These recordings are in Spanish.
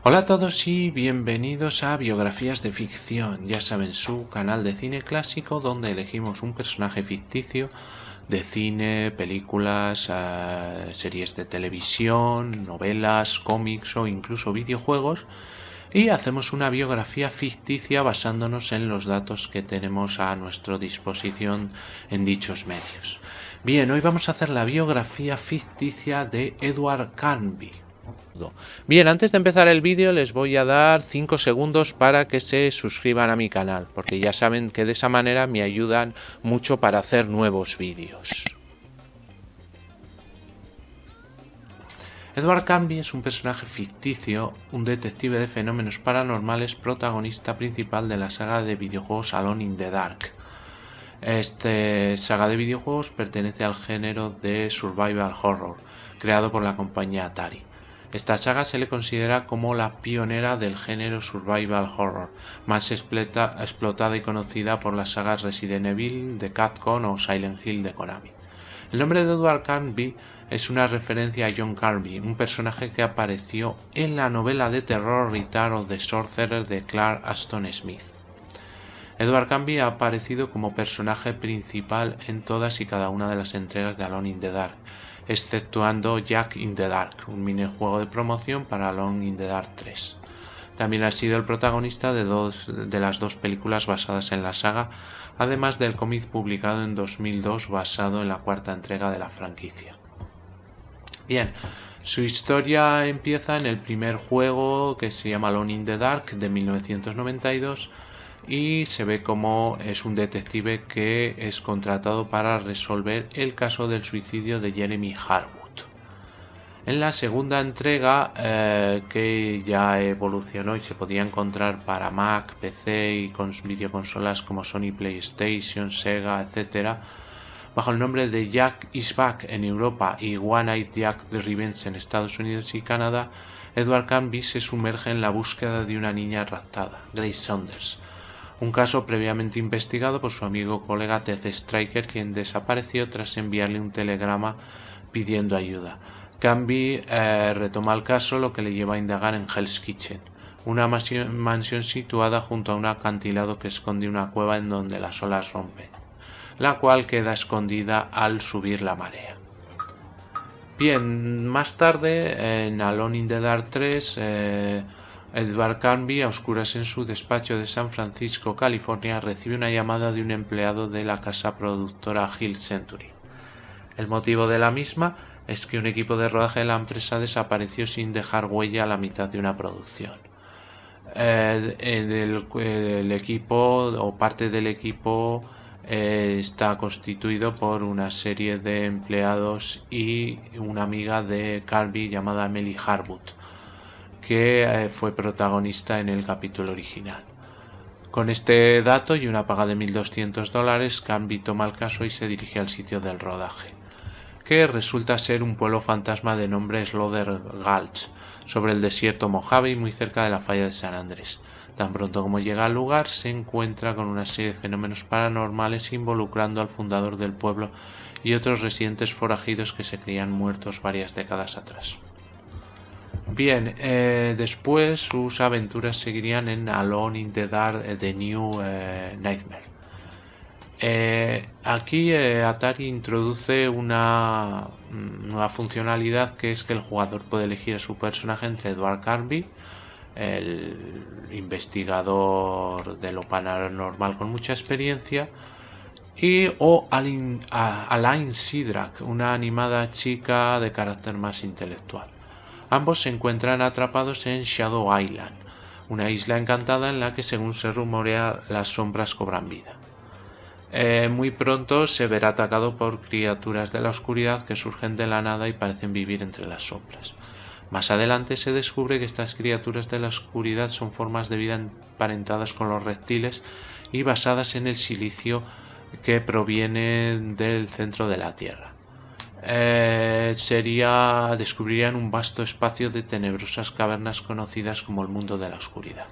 Hola a todos y bienvenidos a Biografías de Ficción, ya saben, su canal de cine clásico donde elegimos un personaje ficticio de cine, películas, series de televisión, novelas, cómics o incluso videojuegos y hacemos una biografía ficticia basándonos en los datos que tenemos a nuestra disposición en dichos medios. Bien, hoy vamos a hacer la biografía ficticia de Edward Carnby. Bien, antes de empezar el vídeo les voy a dar 5 segundos para que se suscriban a mi canal, porque ya saben que de esa manera me ayudan mucho para hacer nuevos vídeos. Edward Carnby es un personaje ficticio, un detective de fenómenos paranormales, protagonista principal de la saga de videojuegos Alone in the Dark. Esta saga de videojuegos pertenece al género de Survival Horror, creado por la compañía Atari. Esta saga se le considera como la pionera del género Survival Horror, más explotada y conocida por las sagas Resident Evil de Capcom o Silent Hill de Konami. El nombre de Edward Carnby es una referencia a John Carnby, un personaje que apareció en la novela de terror Return of the Sorcerer de Clark Ashton Smith. Edward Carnby ha aparecido como personaje principal en todas y cada una de las entregas de Alone in the Dark, exceptuando Jack in the Dark, un minijuego de promoción para Alone in the Dark 3. También ha sido el protagonista de las dos películas basadas en la saga, además del cómic publicado en 2002 basado en la cuarta entrega de la franquicia. Bien, su historia empieza en el primer juego que se llama Alone in the Dark de 1992 y se ve como es un detective que es contratado para resolver el caso del suicidio de Jeremy Harwood. En la segunda entrega, que ya evolucionó y se podía encontrar para Mac, PC y con videoconsolas como Sony PlayStation, Sega, etc., bajo el nombre de Jack is Back en Europa y One-Eyed Jack the Revenge en Estados Unidos y Canadá, Edward Carnby se sumerge en la búsqueda de una niña raptada, Grace Saunders, un caso previamente investigado por su amigo colega Ted Striker, quien desapareció tras enviarle un telegrama pidiendo ayuda. Carnby retoma el caso, lo que le lleva a indagar en Hell's Kitchen, una mansión situada junto a un acantilado que esconde una cueva en donde las olas rompen, la cual queda escondida al subir la marea. Bien, más tarde, en Alone in the Dark 3, Edward Carnby, a oscuras en su despacho de San Francisco, California, recibe una llamada de un empleado de la casa productora Hill Century. El motivo de la misma es que un equipo de rodaje de la empresa desapareció sin dejar huella a la mitad de una producción. El equipo o parte del equipo está constituido por una serie de empleados y una amiga de Carnby llamada Melly Harwood, que fue protagonista en el capítulo original. Con este dato y una paga de $1.200, Carnby toma el caso y se dirige al sitio del rodaje, que resulta ser un pueblo fantasma de nombre Slaughter Gulch, sobre el desierto Mojave y muy cerca de la falla de San Andrés. Tan pronto como llega al lugar, se encuentra con una serie de fenómenos paranormales involucrando al fundador del pueblo y otros residentes forajidos que se creían muertos varias décadas atrás. Bien, después sus aventuras seguirían en Alone in the Dark, The New Nightmare. Aquí Atari introduce una nueva funcionalidad, que es que el jugador puede elegir a su personaje entre Edward Carnby, el investigador de lo paranormal con mucha experiencia, o Alain Sidrak, una animada chica de carácter más intelectual. Ambos se encuentran atrapados en Shadow Island, una isla encantada en la que, según se rumorea, las sombras cobran vida. Muy pronto se verá atacado por criaturas de la oscuridad que surgen de la nada y parecen vivir entre las sombras. Más adelante se descubre que estas criaturas de la oscuridad son formas de vida emparentadas con los reptiles y basadas en el silicio que proviene del centro de la Tierra. Descubrirían un vasto espacio de tenebrosas cavernas conocidas como el mundo de la oscuridad.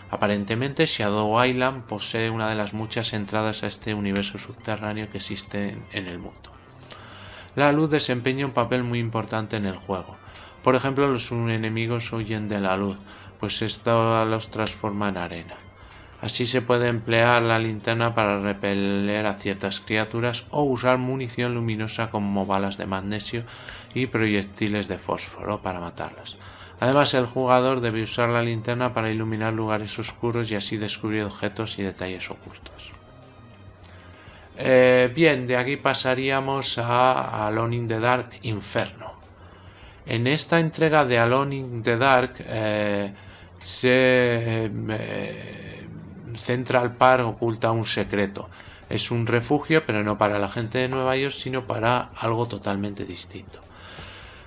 Aparentemente, Shadow Island posee una de las muchas entradas a este universo subterráneo que existe en el mundo. La luz desempeña un papel muy importante en el juego. Por ejemplo, los enemigos huyen de la luz, pues esto los transforma en arena. Así se puede emplear la linterna para repeler a ciertas criaturas o usar munición luminosa como balas de magnesio y proyectiles de fósforo para matarlas. Además, el jugador debe usar la linterna para iluminar lugares oscuros y así descubrir objetos y detalles ocultos. Bien, de aquí pasaríamos a Alone in the Dark Inferno. En esta entrega de Alone in the Dark Central Park oculta un secreto. Es un refugio, pero no para la gente de Nueva York, sino para algo totalmente distinto.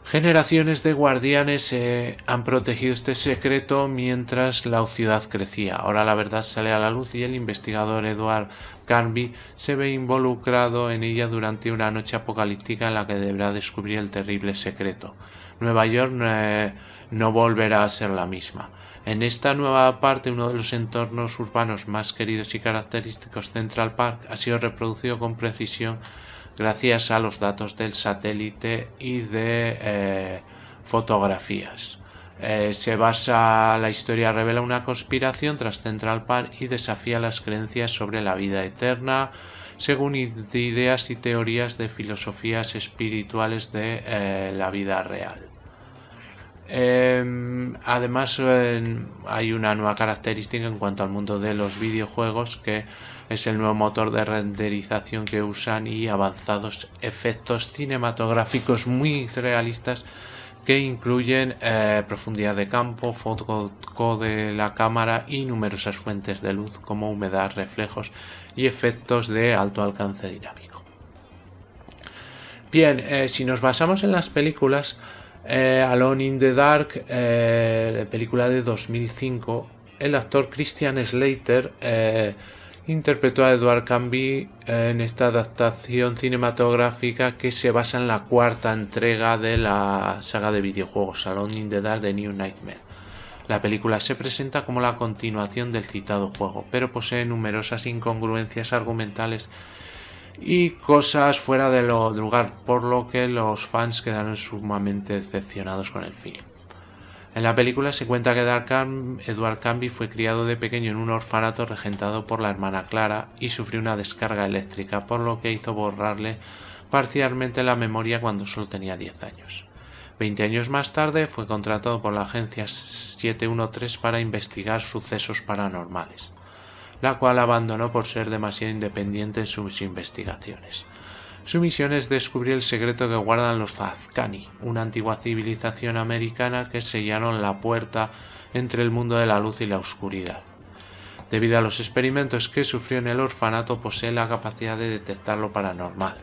Generaciones de guardianes han protegido este secreto mientras la ciudad crecía. Ahora la verdad sale a la luz y el investigador Edward Carnby se ve involucrado en ella durante una noche apocalíptica en la que deberá descubrir el terrible secreto. Nueva York no volverá a ser la misma. En esta nueva parte, uno de los entornos urbanos más queridos y característicos, Central Park, ha sido reproducido con precisión gracias a los datos del satélite y de fotografías. La historia revela una conspiración tras Central Park y desafía las creencias sobre la vida eterna, según ideas y teorías de filosofías espirituales de la vida real. Además, hay una nueva característica en cuanto al mundo de los videojuegos, que es el nuevo motor de renderización que usan y avanzados efectos cinematográficos muy realistas que incluyen profundidad de campo, foco de la cámara y numerosas fuentes de luz como humedad, reflejos y efectos de alto alcance dinámico. Bien, si nos basamos en las películas, Alone in the Dark, película de 2005, el actor Christian Slater interpretó a Edward Carnby en esta adaptación cinematográfica que se basa en la cuarta entrega de la saga de videojuegos Alone in the Dark The New Nightmare. La película se presenta como la continuación del citado juego, pero posee numerosas incongruencias argumentales y cosas fuera de lugar, por lo que los fans quedaron sumamente decepcionados con el film. En la película se cuenta que Edward Carnby fue criado de pequeño en un orfanato regentado por la hermana Clara y sufrió una descarga eléctrica, por lo que hizo borrarle parcialmente la memoria cuando solo tenía 10 años. 20 años más tarde fue contratado por la agencia 713 para investigar sucesos paranormales, la cual abandonó por ser demasiado independiente en sus investigaciones. Su misión es descubrir el secreto que guardan los Azcani, una antigua civilización americana que sellaron la puerta entre el mundo de la luz y la oscuridad. Debido a los experimentos que sufrió en el orfanato, posee la capacidad de detectar lo paranormal.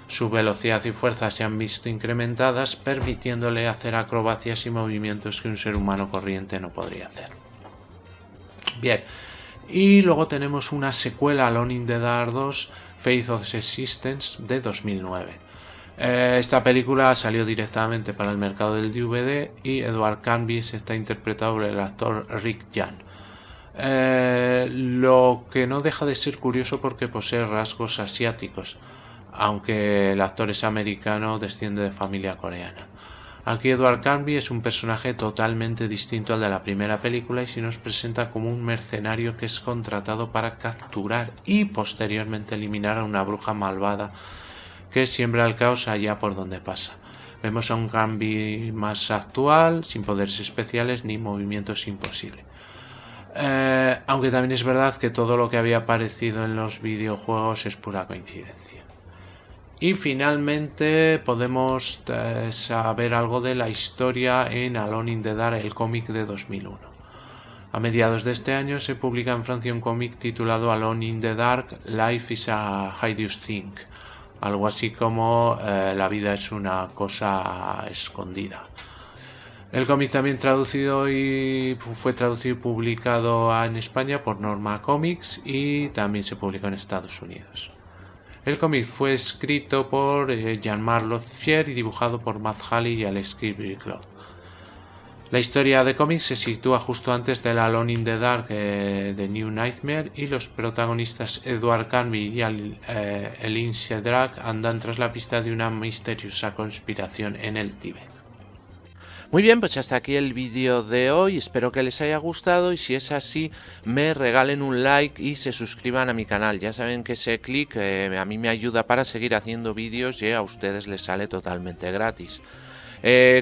Su velocidad y fuerza se han visto incrementadas, permitiéndole hacer acrobacias y movimientos que un ser humano corriente no podría hacer. Bien, y luego tenemos una secuela, Alone in the Dark 2, Faith of Existence, de 2009. Esta película salió directamente para el mercado del DVD y Edward Carnby está interpretado por el actor Rick Jan. Lo que no deja de ser curioso porque posee rasgos asiáticos, aunque el actor es americano, desciende de familia coreana. Aquí Edward Carnby es un personaje totalmente distinto al de la primera película y se nos presenta como un mercenario que es contratado para capturar y posteriormente eliminar a una bruja malvada que siembra el caos allá por donde pasa. Vemos a un Carnby más actual, sin poderes especiales ni movimientos imposibles. Aunque también es verdad que todo lo que había aparecido en los videojuegos es pura coincidencia. Y finalmente podemos saber algo de la historia en Alone in the Dark, el cómic de 2001. A mediados de este año se publica en Francia un cómic titulado Alone in the Dark, Life is a Hideous Thing, algo así como la vida es una cosa escondida. El cómic también fue traducido y publicado en España por Norma Comics y también se publicó en Estados Unidos. El cómic fue escrito por Jean-Marc Lotfier y dibujado por Matt Halley y Alex Kirby-Claude. La historia de cómic se sitúa justo antes del Alone in the Dark de New Nightmare y los protagonistas Edward Carnby y Elin Shedrak andan tras la pista de una misteriosa conspiración en el Tíbet. Muy bien, pues hasta aquí el vídeo de hoy, espero que les haya gustado y si es así me regalen un like y se suscriban a mi canal. Ya saben que ese clic a mí me ayuda para seguir haciendo vídeos y a ustedes les sale totalmente gratis.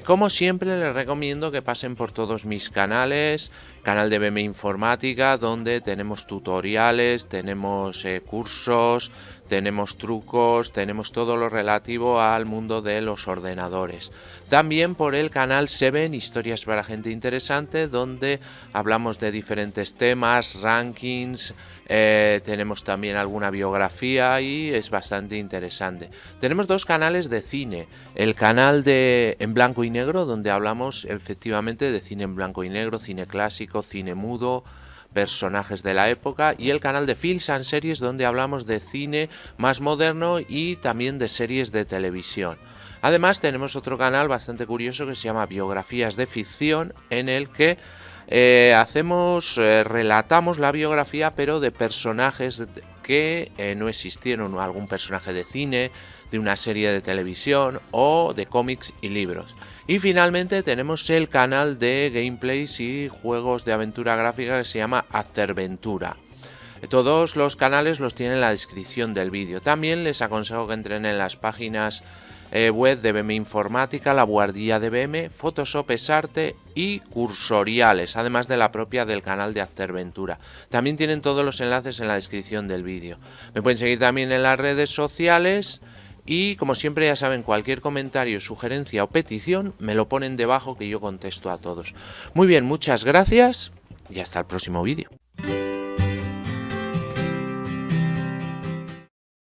Como siempre les recomiendo que pasen por todos mis canales, canal de BM Informática donde tenemos tutoriales, tenemos cursos, tenemos trucos, tenemos todo lo relativo al mundo de los ordenadores. También por el canal Seven, historias para gente interesante, donde hablamos de diferentes temas, rankings, tenemos también alguna biografía y es bastante interesante. Tenemos dos canales de cine, el canal de en blanco y negro, donde hablamos efectivamente de cine en blanco y negro, cine clásico, cine mudo, personajes de la época, y el canal de Films and Series, donde hablamos de cine más moderno y también de series de televisión. Además tenemos otro canal bastante curioso que se llama Biografías de Ficción, en el que relatamos la biografía pero de personajes que no existieron, algún personaje de cine, de una serie de televisión o de cómics y libros. Y finalmente tenemos el canal de gameplays y juegos de aventura gráfica que se llama Afterventura. Todos los canales los tienen en la descripción del vídeo. También les aconsejo que entren en las páginas web de BM Informática, La Buhardilla de BM, Photoshop es Arte y Cursoriales, además de la propia del canal de Afterventura. También tienen todos los enlaces en la descripción del vídeo. Me pueden seguir también en las redes sociales y, como siempre, ya saben, cualquier comentario, sugerencia o petición me lo ponen debajo que yo contesto a todos. Muy bien, muchas gracias y hasta el próximo vídeo.